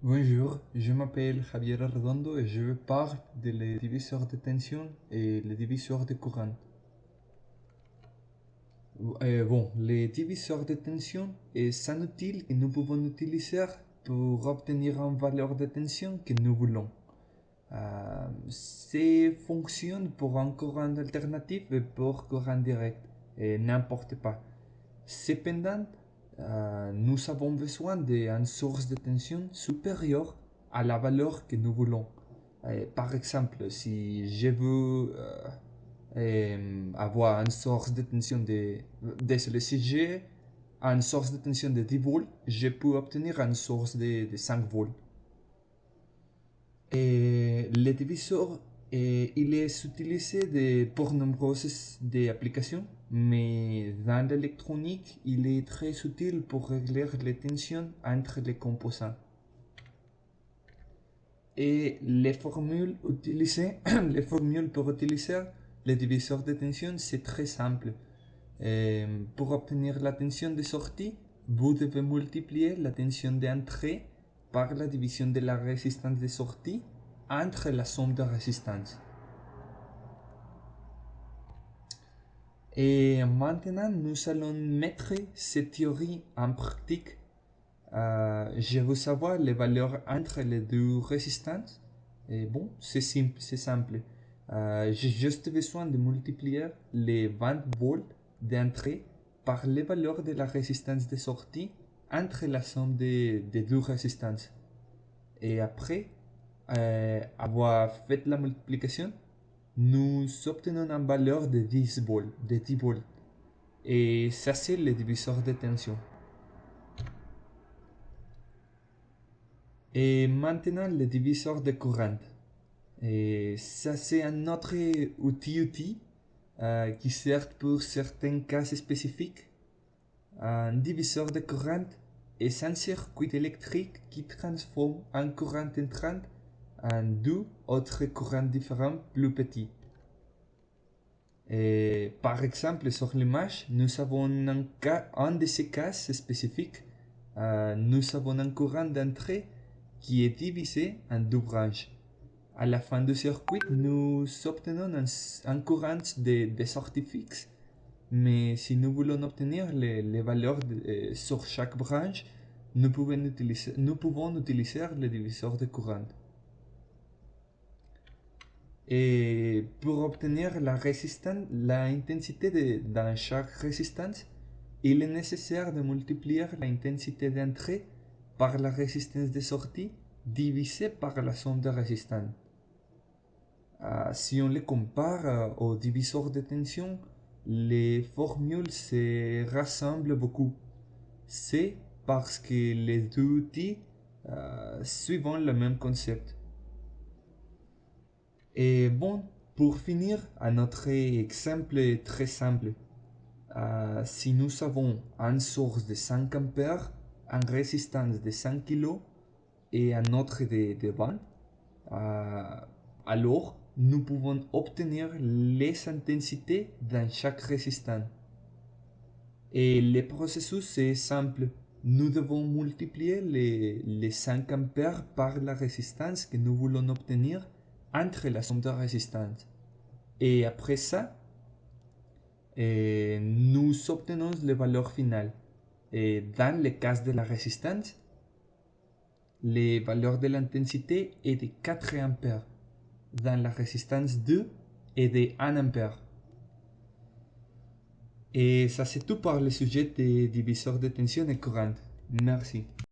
Bonjour, je m'appelle Javier Arredondo et je parle de les diviseurs de tension et les diviseurs de courant. Les diviseurs de tension est un outil que nous pouvons utiliser pour obtenir une valeur de tension que nous voulons. Ça fonctionne pour un courant alternatif et pour courant direct, et n'importe pas. Cependant, nous avons besoin d'une source de tension supérieure à la valeur que nous voulons. Par exemple, si je veux avoir une source de tension désolé, si j'ai une source de tension de 10 volts, je peux obtenir une source de 5 volts. Et le diviseur, il est utilisé pour nombreuses applications, mais dans l'électronique, il est très utile pour régler les tensions entre les composants. Et les formules utilisées, les formules pour utiliser le diviseur de tension, c'est très simple. Pour obtenir la tension de sortie, vous devez multiplier la tension d'entrée par la division de la résistance de sortie entre la somme de résistance. Et maintenant, nous allons mettre cette théorie en pratique. Je veux savoir les valeurs entre les deux résistances. Et bon, c'est simple. J'ai juste besoin de multiplier les 20 volts d'entrée par les valeurs de la résistance de sortie entre la somme des deux résistances. Et après avoir fait la multiplication, nous obtenons une valeur de 10 volts. Et ça, c'est le diviseur de tension. Et maintenant, le diviseur de courant. Et ça, c'est un autre outil qui sert pour certains cas spécifiques. Un diviseur de courant est un circuit électrique qui transforme un courant entrant en deux autres courants différents plus petits. Et par exemple, sur l'image, nous avons un de ces cas spécifiques. Nous avons un courant d'entrée qui est divisé en deux branches. À la fin du circuit, nous obtenons un courant de sortie fixe. Mais si nous voulons obtenir les valeurs sur chaque branche, nous pouvons utiliser le diviseur de courant. Et pour obtenir la intensité dans chaque résistance, il est nécessaire de multiplier l'intensité d'entrée par la résistance de sortie divisée par la somme de résistances. Si on les compare au diviseur de tension, les formules se rassemblent beaucoup. C'est parce que les deux outils suivent le même concept. Et bon, pour finir, un autre exemple très simple. Si nous avons une source de 5 ampères, une résistance de 5 kg et un autre de 20, alors nous pouvons obtenir les intensités dans chaque résistance. Et le processus est simple. Nous devons multiplier les 5 ampères par la résistance que nous voulons obtenir entre la somme de résistance. Et après ça, nous obtenons les valeurs finales. Et dans le cas de la résistance, les valeurs de l'intensité est de 4 ampères. Dans la résistance 2 est de 1 ampère. Et ça c'est tout pour le sujet des diviseurs de tension et courant. Merci.